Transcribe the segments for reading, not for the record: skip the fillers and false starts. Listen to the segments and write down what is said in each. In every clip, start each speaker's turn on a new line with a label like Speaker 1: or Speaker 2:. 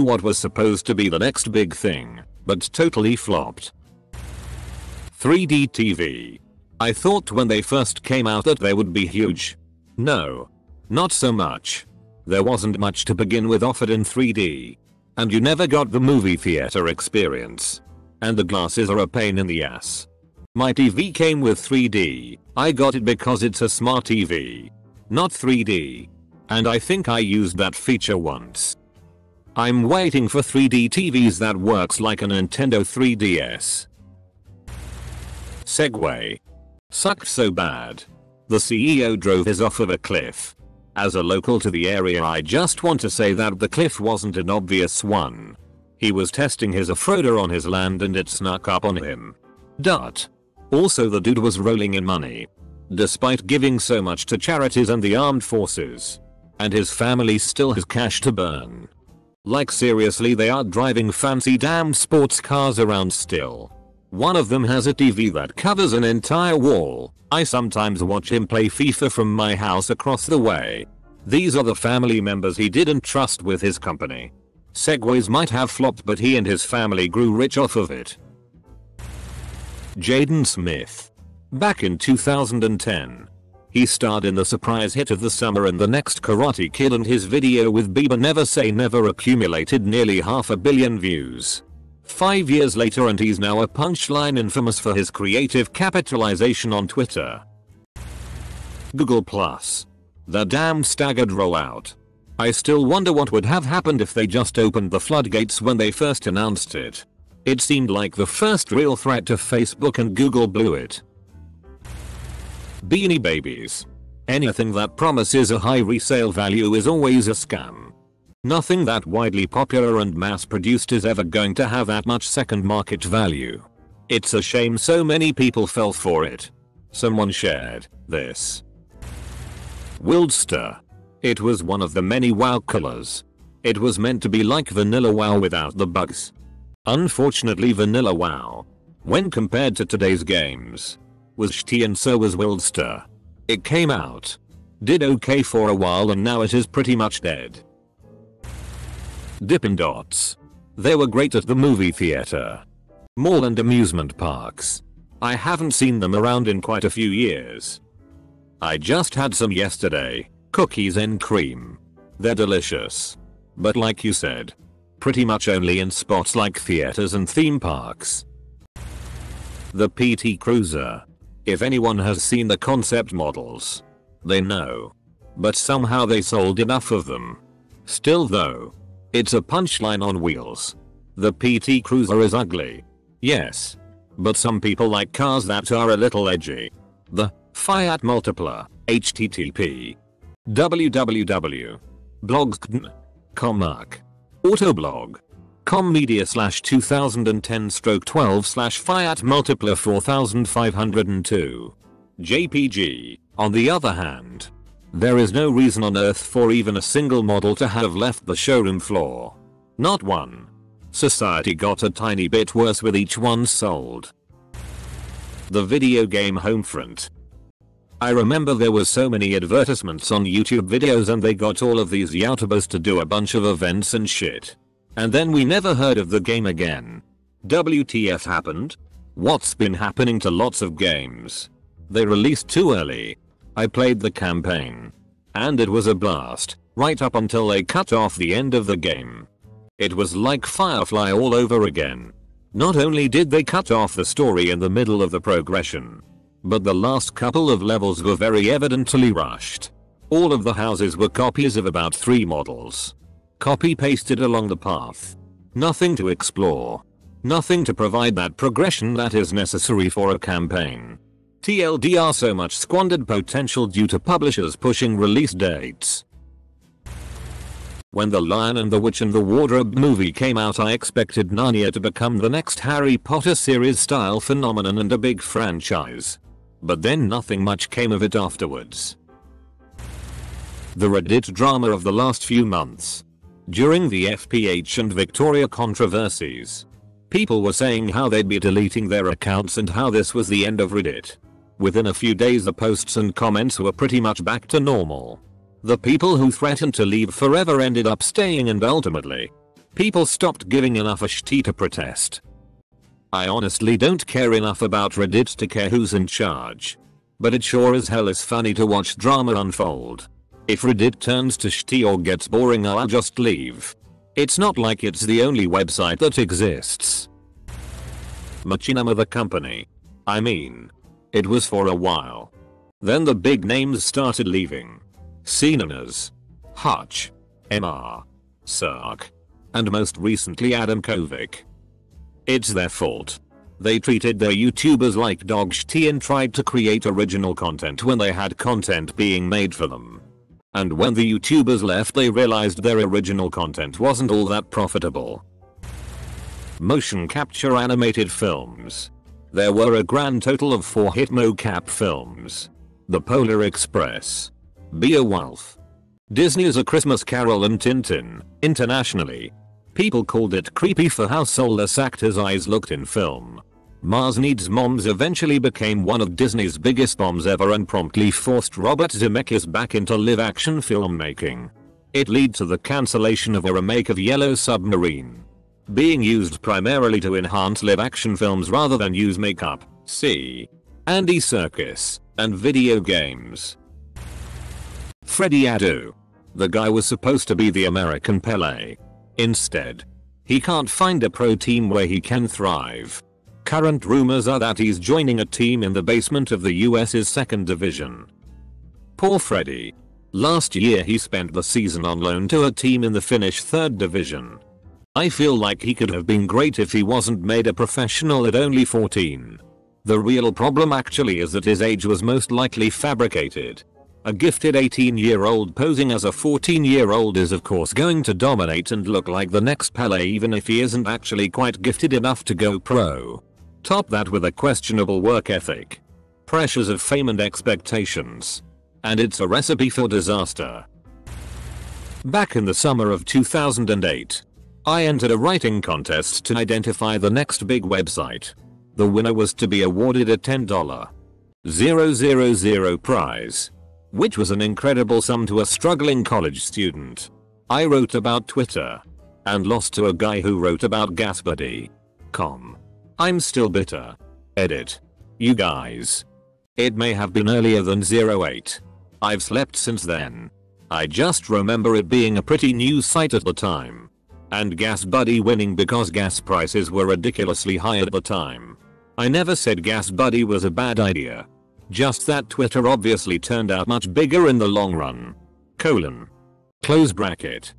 Speaker 1: What was supposed to be the next big thing, but totally flopped. 3D TV. I thought when they first came out that they would be huge. No. Not so much. There wasn't much to begin with offered in 3D. And you never got the movie theater experience. And the glasses are a pain in the ass. My TV came with 3D. I got it because it's a smart TV. Not 3D. And I think I used that feature once. I'm waiting for 3D TVs that works like a Nintendo 3DS. Segway. Sucked so bad. The CEO drove his off of a cliff. As a local to the area, I just want to say that the cliff wasn't an obvious one. He was testing his off-roader on his land and it snuck up on him. Also, the dude was rolling in money. Despite giving so much to charities and the armed forces. And his family still has cash to burn. Like seriously, they are driving fancy damn sports cars around still. One of them has a TV that covers an entire wall. I sometimes watch him play FIFA from my house across the way. These are the family members he didn't trust with his company. Segways might have flopped, but he and his family grew rich off of it. Jaden Smith. Back in 2010. He starred in the surprise hit of the summer and The Next Karate Kid, and his video with Bieber Never Say Never accumulated nearly 500 million views. 5 years later and he's now a punchline infamous for his creative capitalization on Twitter. Google+. The damn staggered rollout. I still wonder what would have happened if they just opened the floodgates when they first announced it. It seemed like the first real threat to Facebook and Google blew it. Beanie Babies. Anything that promises a high resale value is always a scam. Nothing that widely popular and mass produced is ever going to have that much second market value. It's a shame so many people fell for it. Someone shared this. Wildster. It was one of the many WoW colors. It was meant to be like Vanilla WoW without the bugs. Unfortunately, Vanilla WoW, when compared to today's games, was shitty, and so was Wildster. It came out, did okay for a while, and now it is pretty much dead. Dippin' Dots. They were great at the movie theater, mall and amusement parks. I haven't seen them around in quite a few years. I just had some yesterday, cookies and cream. They're delicious. But like you said, pretty much only in spots like theaters and theme parks. The PT Cruiser. If anyone has seen the concept models, they know. But somehow they sold enough of them. Still though, it's a punchline on wheels. The PT Cruiser is ugly. Yes. But some people like cars that are a little edgy. The Fiat Multipler. http www.blogs.com autoblog.com media/2010/12/Fiat Multipler 4502 JPG. On the other hand, there is no reason on earth for even a single model to have left the showroom floor. Not one. Society got a tiny bit worse with each one sold. The video game Homefront. I remember there was so many advertisements on YouTube videos and they got all of these YouTubers to do a bunch of events and shit. And then we never heard of the game again. WTF happened? What's been happening to lots of games? They released too early. I played the campaign. And it was a blast, right up until they cut off the end of the game. It was like Firefly all over again. Not only did they cut off the story in the middle of the progression, but the last couple of levels were very evidently rushed. All of the houses were copies of about 3 models. Copy pasted along the path. Nothing to explore. Nothing to provide that progression that is necessary for a campaign. TLDR, so much squandered potential due to publishers pushing release dates. When The Lion and the Witch and the Wardrobe movie came out, I expected Narnia to become the next Harry Potter series style phenomenon and a big franchise. But then nothing much came of it afterwards. The Reddit drama of the last few months. During the FPH and Victoria controversies, people were saying how they'd be deleting their accounts and how this was the end of Reddit. Within a few days the posts and comments were pretty much back to normal. The people who threatened to leave forever ended up staying, and ultimately, People stopped giving enough a shit to protest. I honestly don't care enough about Reddit to care who's in charge. But it sure as hell is funny to watch drama unfold. If Reddit turns to shitty or gets boring, I'll just leave. It's not like it's the only website that exists. Machinima the company. I mean, it was for a while. Then the big names started leaving. Seenanas, Hutch, MR, Sark, and most recently Adam Kovic. It's their fault. They treated their YouTubers like dog shit and tried to create original content when they had content being made for them. And when the YouTubers left, they realized their original content wasn't all that profitable. Motion capture animated films. There were a grand total of 4 hit mocap films. The Polar Express, Beowulf, Disney's A Christmas Carol, and Tintin. Internationally, people called it creepy for how soulless actors' eyes looked in film. Mars Needs Moms eventually became one of Disney's biggest bombs ever and promptly forced Robert Zemeckis back into live-action filmmaking. It led to the cancellation of a remake of Yellow Submarine, being used primarily to enhance live-action films rather than use makeup. See Andy Serkis and video games. Freddie Adu. The guy was supposed to be the American Pele. Instead, he can't find a pro team where he can thrive. Current rumors are that he's joining a team in the basement of the US's second division. Poor Freddie. Last year he spent the season on loan to a team in the Finnish third division. I feel like he could have been great if he wasn't made a professional at only 14. The real problem actually is that his age was most likely fabricated. A gifted 18-year-old posing as a 14-year-old is of course going to dominate and look like the next Pele even if he isn't actually quite gifted enough to go pro. Top that with a questionable work ethic, pressures of fame and expectations, and it's a recipe for disaster. Back in the summer of 2008, I entered a writing contest to identify the next big website. The winner was to be awarded a $10,000 prize, which was an incredible sum to a struggling college student. I wrote about Twitter and lost to a guy who wrote about GasBuddy.com. I'm still bitter. Edit. You guys. It may have been earlier than 08. I've slept since then. I just remember it being a pretty new site at the time. And GasBuddy winning because gas prices were ridiculously high at the time. I never said GasBuddy was a bad idea. Just that Twitter obviously turned out much bigger in the long run. Close bracket.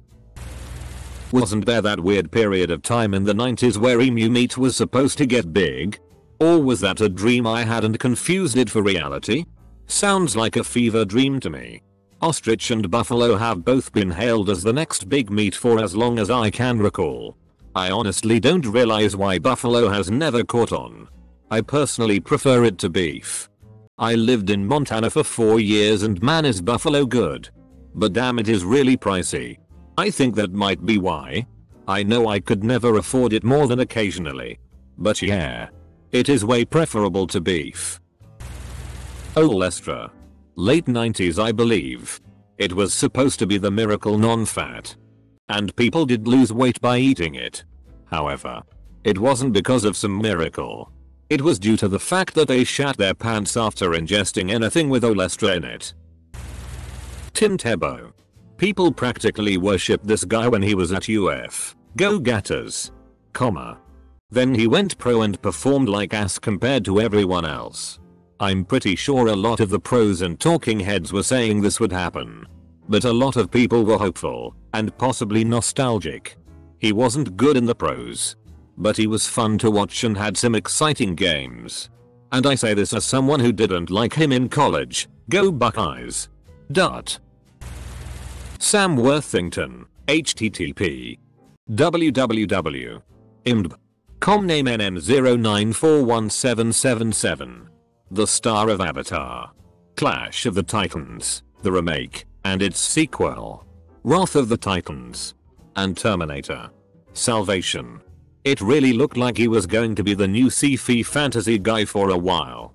Speaker 1: Wasn't there that weird period of time in the 90s where emu meat was supposed to get big? Or was that a dream I had and confused it for reality? Sounds like a fever dream to me. Ostrich and buffalo have both been hailed as the next big meat for as long as I can recall. I honestly don't realize why buffalo has never caught on. I personally prefer it to beef. I lived in Montana for 4 years and man is buffalo good. But damn, it is really pricey. I think that might be why. I know I could never afford it more than occasionally. But yeah, it is way preferable to beef. Olestra. Late 90s I believe. It was supposed to be the miracle non-fat. And people did lose weight by eating it. However, it wasn't because of some miracle. It was due to the fact that they shat their pants after ingesting anything with Olestra in it. Tim Tebow. People practically worshipped this guy when he was at UF. Go Gators. Then he went pro and performed like ass compared to everyone else. I'm pretty sure a lot of the pros and talking heads were saying this would happen. But a lot of people were hopeful and possibly nostalgic. He wasn't good in the pros, but he was fun to watch and had some exciting games. And I say this as someone who didn't like him in college. Go Buckeyes. Sam Worthington. http www. imdb.com name nm09417777. The star of Avatar, Clash of the Titans, the remake, and its sequel, Wrath of the Titans, and Terminator Salvation. It really looked like he was going to be the new sci-fi fantasy guy for a while.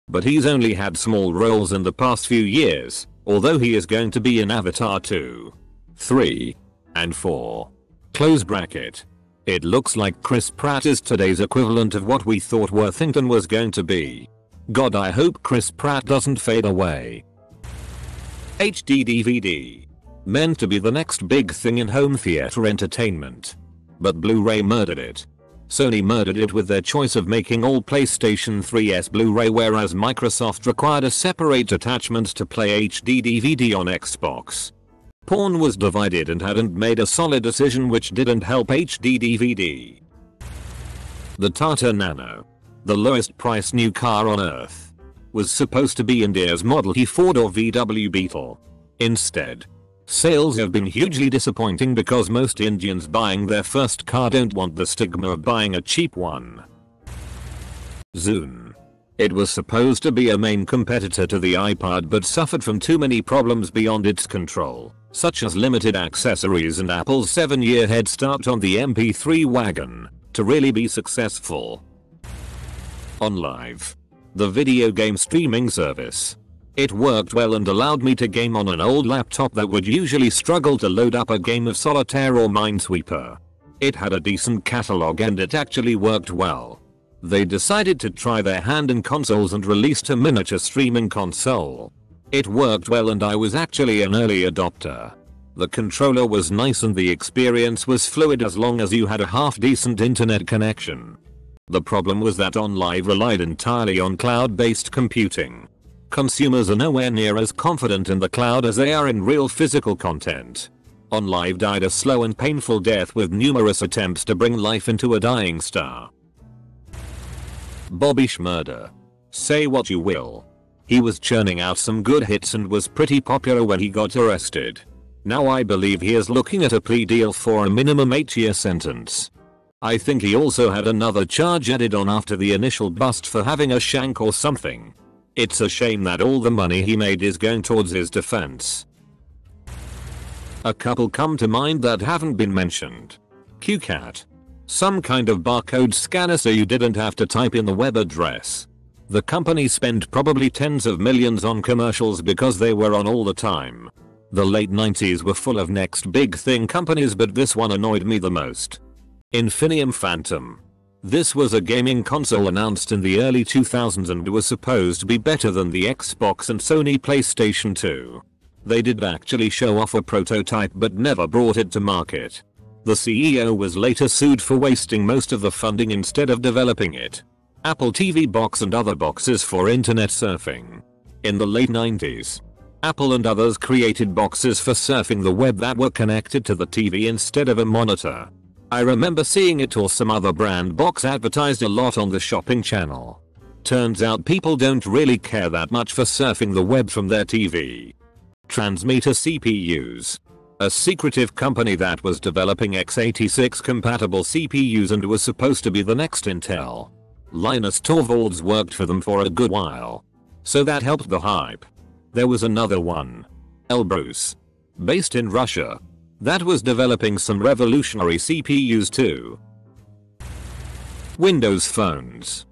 Speaker 1: But he's only had small roles in the past few years, although he is going to be in Avatar 2, 3, and 4. Close bracket. It looks like Chris Pratt is today's equivalent of what we thought Worthington was going to be. God, I hope Chris Pratt doesn't fade away. HD DVD. Meant to be the next big thing in home theater entertainment. But Blu-ray murdered it. Sony murdered it with their choice of making all PlayStation 3's Blu-ray, whereas Microsoft required a separate attachment to play HD DVD on Xbox. Porn was divided and hadn't made a solid decision, which didn't help HD DVD. The Tata Nano, the lowest priced new car on earth, was supposed to be India's Model T Ford or VW Beetle. Instead, sales have been hugely disappointing because most Indians buying their first car don't want the stigma of buying a cheap one. Zune. It was supposed to be a main competitor to the iPod but suffered from too many problems beyond its control, such as limited accessories and Apple's 7-year head start on the MP3 wagon, to really be successful. OnLive, the video game streaming service. It worked well and allowed me to game on an old laptop that would usually struggle to load up a game of Solitaire or Minesweeper. It had a decent catalog and it actually worked well. They decided to try their hand in consoles and released a miniature streaming console. It worked well and I was actually an early adopter. The controller was nice and the experience was fluid as long as you had a half-decent internet connection. The problem was that OnLive relied entirely on cloud-based computing. Consumers are nowhere near as confident in the cloud as they are in real physical content. OnLive died a slow and painful death with numerous attempts to bring life into a dying star. Bobby Shmurda. Say what you will. He was churning out some good hits and was pretty popular when he got arrested. Now I believe he is looking at a plea deal for a minimum 8-year sentence. I think he also had another charge added on after the initial bust for having a shank or something. It's a shame that all the money he made is going towards his defense. A couple come to mind that haven't been mentioned. QCat. Some kind of barcode scanner so you didn't have to type in the web address. The company spent probably tens of millions on commercials because they were on all the time. The late 90s were full of next big thing companies, but this one annoyed me the most. Infinium Phantom. This was a gaming console announced in the early 2000s and was supposed to be better than the Xbox and Sony PlayStation 2. They did actually show off a prototype but never brought it to market. The CEO was later sued for wasting most of the funding instead of developing it. Apple TV box and other boxes for internet surfing. In the late 90s, Apple and others created boxes for surfing the web that were connected to the TV instead of a monitor. I remember seeing it or some other brand box advertised a lot on the shopping channel. Turns out people don't really care that much for surfing the web from their TV. Transmeter CPUs. A secretive company that was developing x86 compatible CPUs and was supposed to be the next Intel. Linus Torvalds worked for them for a good while. So that helped the hype. There was another one. Elbrus. Based in Russia. That was developing some revolutionary CPUs too. Windows phones.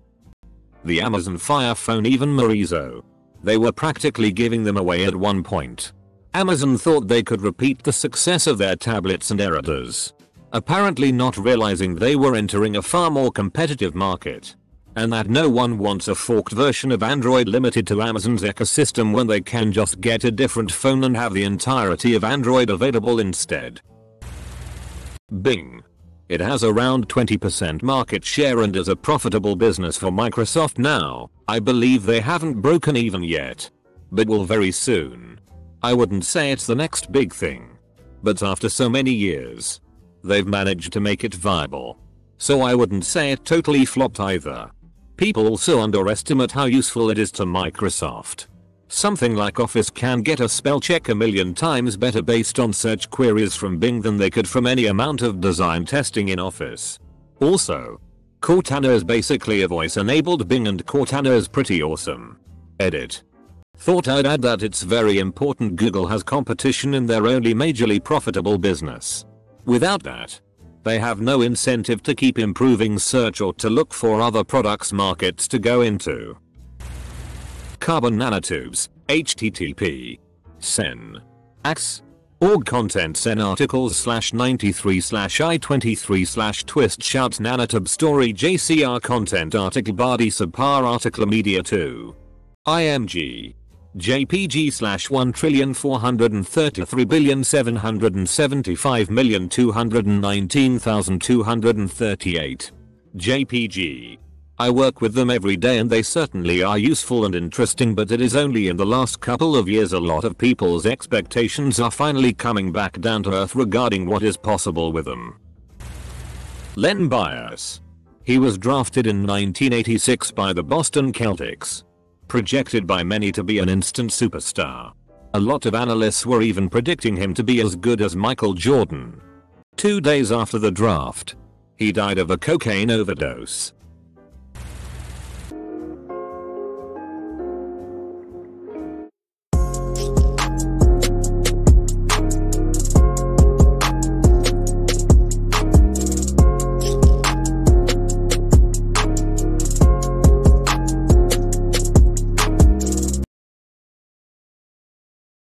Speaker 1: The Amazon Fire Phone, even Morizo. They were practically giving them away at one point. Amazon thought they could repeat the success of their tablets and editors, apparently not realizing they were entering a far more competitive market, and that no one wants a forked version of Android limited to Amazon's ecosystem when they can just get a different phone and have the entirety of Android available instead. Bing. It has around 20% market share and is a profitable business for Microsoft now. I believe they haven't broken even yet, but will very soon. I wouldn't say it's the next big thing, but after so many years, they've managed to make it viable. So I wouldn't say it totally flopped either. People also underestimate how useful it is to Microsoft. Something like Office can get a spell check a million times better based on search queries from Bing than they could from any amount of design testing in Office. Also, Cortana is basically a voice-enabled Bing and Cortana is pretty awesome. Edit. Thought I'd add that it's very important Google has competition in their only majorly profitable business. Without that, they have no incentive to keep improving search or to look for other products markets to go into. Carbon nanotubes, HTTP. Sen. Ax. Org content sen articles /93/I23/twist shouts nanotub story JCR content article body subpar article media 2. IMG. JPG /1,433,775,219,238. JPG. I work with them every day and they certainly are useful and interesting, but it is only in the last couple of years a lot of people's expectations are finally coming back down to earth regarding what is possible with them. Len Bias. He was drafted in 1986 by the Boston Celtics. Projected by many to be an instant superstar. A lot of analysts were even predicting him to be as good as Michael Jordan. 2 days after the draft, he died of a cocaine overdose.